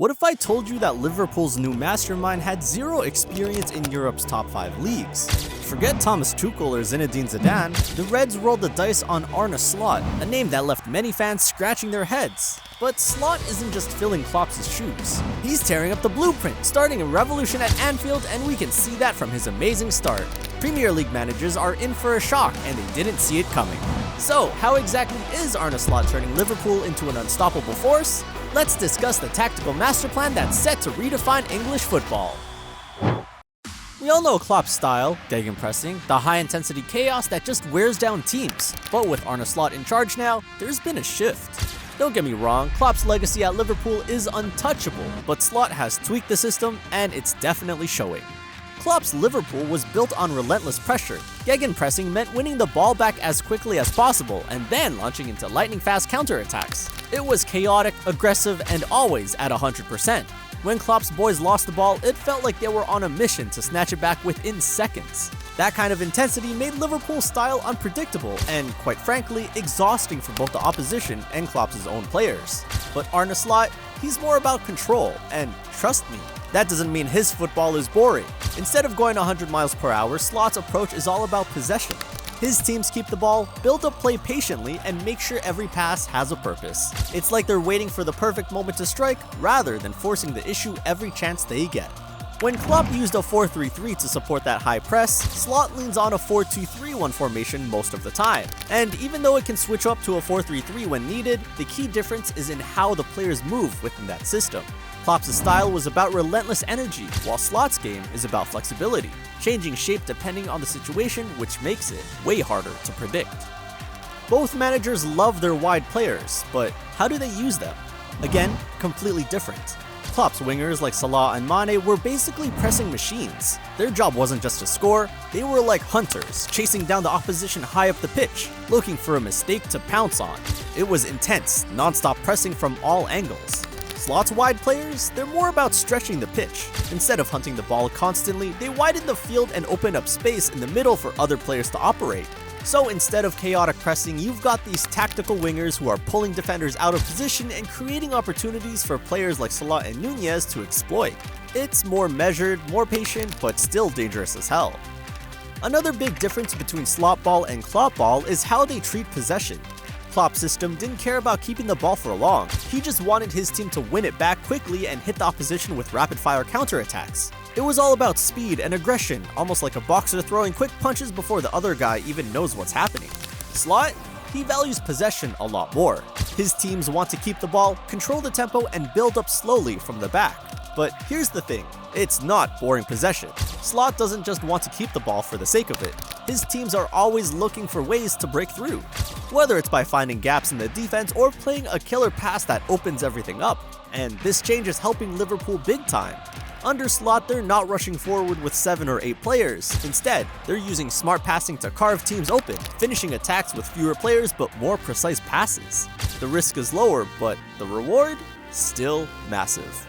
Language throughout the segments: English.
What if I told you that Liverpool's new mastermind had zero experience in Europe's top 5 leagues? Forget Thomas Tuchel or Zinedine Zidane, the Reds rolled the dice on Arne Slot, a name that left many fans scratching their heads. But Slot isn't just filling Klopp's shoes. He's tearing up the blueprint, starting a revolution at Anfield, and we can see that from his amazing start. Premier League managers are in for a shock, and they didn't see it coming. So, how exactly is Arne Slot turning Liverpool into an unstoppable force? Let's discuss the tactical master plan that's set to redefine English football. We all know Klopp's style, gegenpressing, the high-intensity chaos that just wears down teams. But with Arne Slot in charge now, there's been a shift. Don't get me wrong, Klopp's legacy at Liverpool is untouchable, but Slot has tweaked the system, and it's definitely showing. Klopp's Liverpool was built on relentless pressure. Gegenpressing meant winning the ball back as quickly as possible and then launching into lightning-fast counterattacks. It was chaotic, aggressive, and always at 100%. When Klopp's boys lost the ball, it felt like they were on a mission to snatch it back within seconds. That kind of intensity made Liverpool's style unpredictable and, quite frankly, exhausting for both the opposition and Klopp's own players. But Arne Slot, he's more about control, and trust me, that doesn't mean his football is boring. Instead of going 100 miles per hour, Slot's approach is all about possession. His teams keep the ball, build up play patiently, and make sure every pass has a purpose. It's like they're waiting for the perfect moment to strike, rather than forcing the issue every chance they get. When Klopp used a 4-3-3 to support that high press, Slot leans on a 4-2-3-1 formation most of the time. And even though it can switch up to a 4-3-3 when needed, the key difference is in how the players move within that system. Klopp's style was about relentless energy, while Slot's game is about flexibility, changing shape depending on the situation, which makes it way harder to predict. Both managers love their wide players, but how do they use them? Again, completely different. Klopp's wingers like Salah and Mane were basically pressing machines. Their job wasn't just to score, they were like hunters, chasing down the opposition high up the pitch, looking for a mistake to pounce on. It was intense, non-stop pressing from all angles. Slot's wide players, they're more about stretching the pitch. Instead of hunting the ball constantly, they widen the field and open up space in the middle for other players to operate. So instead of chaotic pressing, you've got these tactical wingers who are pulling defenders out of position and creating opportunities for players like Salah and Nunez to exploit. It's more measured, more patient, but still dangerous as hell. Another big difference between Slot ball and Klopp ball is how they treat possession. Klopp's system didn't care about keeping the ball for long, he just wanted his team to win it back quickly and hit the opposition with rapid-fire counterattacks. It was all about speed and aggression, almost like a boxer throwing quick punches before the other guy even knows what's happening. Slot? He values possession a lot more. His teams want to keep the ball, control the tempo, and build up slowly from the back. But here's the thing, it's not boring possession. Slot doesn't just want to keep the ball for the sake of it. His teams are always looking for ways to break through. Whether it's by finding gaps in the defense or playing a killer pass that opens everything up. And this change is helping Liverpool big time. Under Slot, they're not rushing forward with 7 or 8 players. Instead, they're using smart passing to carve teams open, finishing attacks with fewer players but more precise passes. The risk is lower, but the reward? Still massive.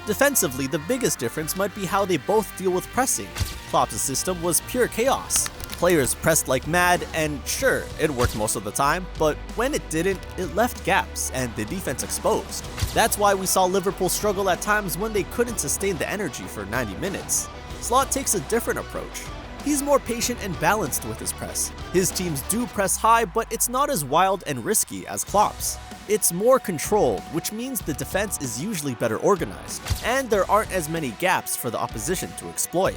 Defensively, the biggest difference might be how they both deal with pressing. Klopp's system was pure chaos. Players pressed like mad, and sure, it worked most of the time, but when it didn't, it left gaps and the defense exposed. That's why we saw Liverpool struggle at times when they couldn't sustain the energy for 90 minutes. Slot takes a different approach. He's more patient and balanced with his press. His teams do press high, but it's not as wild and risky as Klopp's. It's more controlled, which means the defense is usually better organized, and there aren't as many gaps for the opposition to exploit.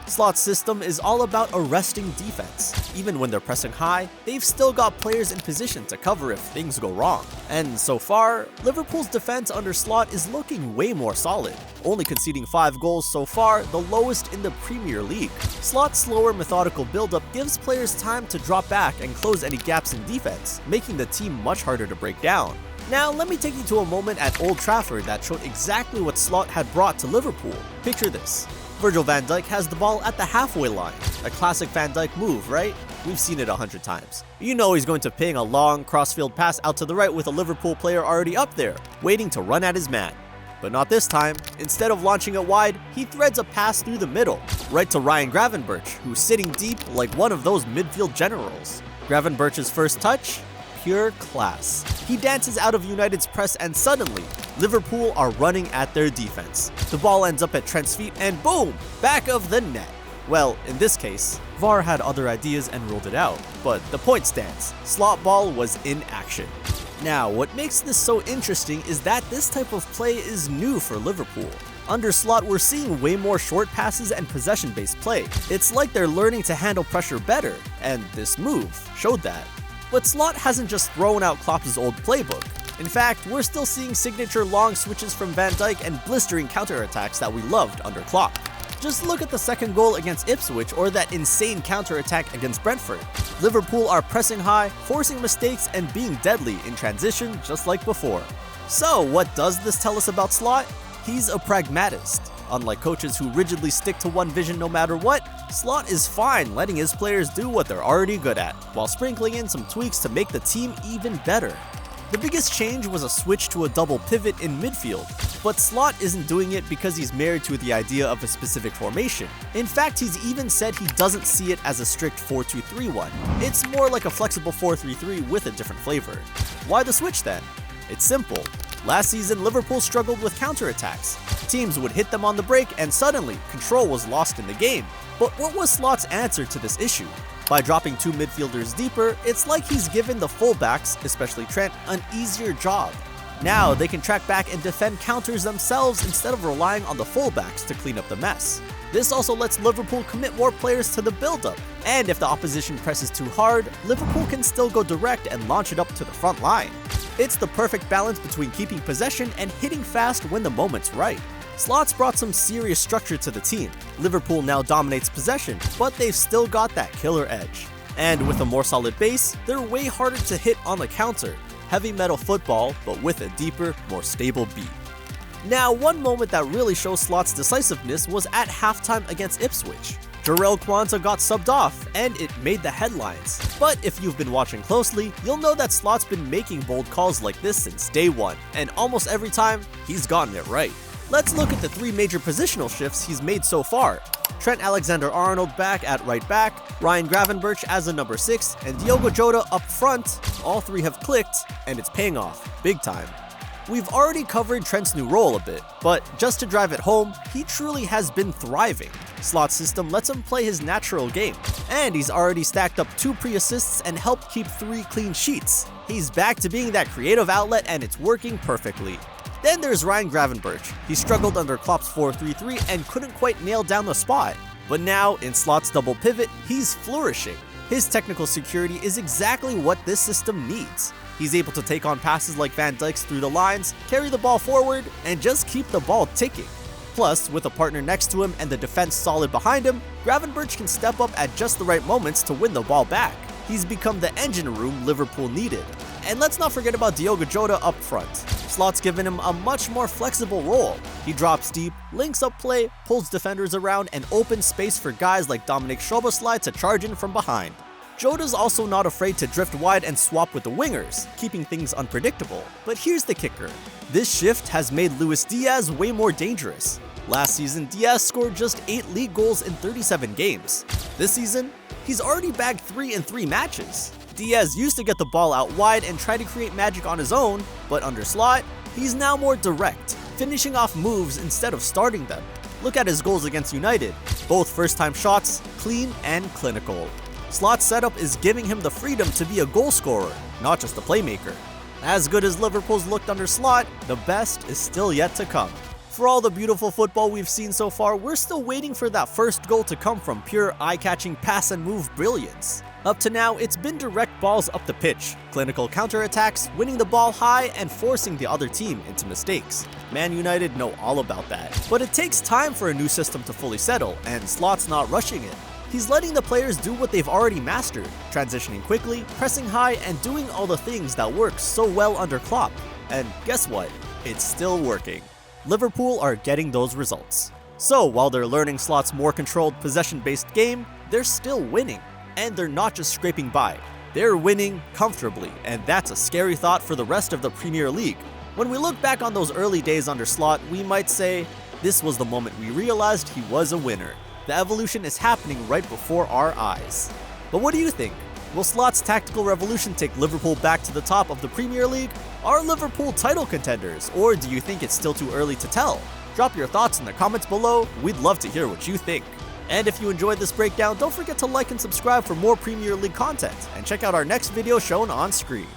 Slot's system is all about arresting defense. Even when they're pressing high, they've still got players in position to cover if things go wrong. And so far, Liverpool's defense under Slot is looking way more solid, only conceding 5 goals so far, the lowest in the Premier League. Slot's slower methodical build-up gives players time to drop back and close any gaps in defense, making the team much harder to break down. Now, let me take you to a moment at Old Trafford that showed exactly what Slot had brought to Liverpool. Picture this. Virgil van Dijk has the ball at the halfway line. A classic Van Dijk move, right? We've seen it 100 times. You know he's going to ping a long crossfield pass out to the right with a Liverpool player already up there, waiting to run at his man. But not this time. Instead of launching it wide, he threads a pass through the middle, right to Ryan Gravenberch, who's sitting deep like one of those midfield generals. Gravenberch's first touch? pure class. He dances out of United's press and suddenly, Liverpool are running at their defense. The ball ends up at Trent's feet and boom, back of the net. Well, in this case, VAR had other ideas and ruled it out, but the point stands. Slot ball was in action. Now, what makes this so interesting is that this type of play is new for Liverpool. Under Slot, we're seeing way more short passes and possession-based play. It's like they're learning to handle pressure better, and this move showed that. But Slot hasn't just thrown out Klopp's old playbook. In fact, we're still seeing signature long switches from Van Dijk and blistering counterattacks that we loved under Klopp. Just look at the second goal against Ipswich or that insane counterattack against Brentford. Liverpool are pressing high, forcing mistakes, and being deadly in transition just like before. So, what does this tell us about Slot? He's a pragmatist. Unlike coaches who rigidly stick to one vision no matter what, Slot is fine letting his players do what they're already good at, while sprinkling in some tweaks to make the team even better. The biggest change was a switch to a double pivot in midfield, but Slot isn't doing it because he's married to the idea of a specific formation. In fact, he's even said he doesn't see it as a strict 4-2-3-1. It's more like a flexible 4-3-3 with a different flavor. Why the switch then? It's simple. Last season, Liverpool struggled with counterattacks. Teams would hit them on the break and suddenly, control was lost in the game. But what was Slot's answer to this issue? By dropping two midfielders deeper, it's like he's given the fullbacks, especially Trent, an easier job. Now they can track back and defend counters themselves instead of relying on the fullbacks to clean up the mess. This also lets Liverpool commit more players to the build-up, and if the opposition presses too hard, Liverpool can still go direct and launch it up to the front line. It's the perfect balance between keeping possession and hitting fast when the moment's right. Slot's brought some serious structure to the team. Liverpool now dominates possession, but they've still got that killer edge. And with a more solid base, they're way harder to hit on the counter. Heavy metal football, but with a deeper, more stable beat. Now, one moment that really shows Slot's decisiveness was at halftime against Ipswich. Jarell Quansah got subbed off, and it made the headlines. But if you've been watching closely, you'll know that Slot's been making bold calls like this since day one, and almost every time, he's gotten it right. Let's look at the three major positional shifts he's made so far. Trent Alexander-Arnold back at right back, Ryan Gravenberch as a number 6, and Diogo Jota up front. All three have clicked, and it's paying off, big time. We've already covered Trent's new role a bit, but just to drive it home, he truly has been thriving. Slot's system lets him play his natural game, and he's already stacked up 2 pre-assists and helped keep 3 clean sheets. He's back to being that creative outlet, and it's working perfectly. Then there's Ryan Gravenberch. He struggled under Klopp's 4-3-3 and couldn't quite nail down the spot. But now, in Slot's double pivot, he's flourishing. His technical security is exactly what this system needs. He's able to take on passes like Van Dijk's through the lines, carry the ball forward, and just keep the ball ticking. Plus, with a partner next to him and the defense solid behind him, Gravenberch can step up at just the right moments to win the ball back. He's become the engine room Liverpool needed. And let's not forget about Diogo Jota up front. Slot's given him a much more flexible role. He drops deep, links up play, pulls defenders around, and opens space for guys like Dominic Szoboszlai to charge in from behind. Jota's also not afraid to drift wide and swap with the wingers, keeping things unpredictable. But here's the kicker. This shift has made Luis Diaz way more dangerous. Last season, Diaz scored just 8 league goals in 37 games. This season, he's already bagged 3 in 3 matches. Diaz used to get the ball out wide and try to create magic on his own, but under Slot, he's now more direct, finishing off moves instead of starting them. Look at his goals against United, both first-time shots, clean and clinical. Slot's setup is giving him the freedom to be a goal scorer, not just a playmaker. As good as Liverpool's looked under Slot, the best is still yet to come. For all the beautiful football we've seen so far, we're still waiting for that first goal to come from pure eye-catching pass and move brilliance. Up to now, it's been direct balls up the pitch, clinical counterattacks, winning the ball high, and forcing the other team into mistakes. Man United know all about that. But it takes time for a new system to fully settle, and Slot's not rushing it. He's letting the players do what they've already mastered, transitioning quickly, pressing high, and doing all the things that work so well under Klopp. And guess what? It's still working. Liverpool are getting those results. So while they're learning Slot's more controlled possession-based game, they're still winning. And they're not just scraping by. They're winning comfortably, and that's a scary thought for the rest of the Premier League. When we look back on those early days under Slot, we might say, this was the moment we realized he was a winner. The evolution is happening right before our eyes. But what do you think? Will Slot's tactical revolution take Liverpool back to the top of the Premier League? Are Liverpool title contenders, or do you think it's still too early to tell? Drop your thoughts in the comments below, we'd love to hear what you think. And if you enjoyed this breakdown, don't forget to like and subscribe for more Premier League content, and check out our next video shown on screen.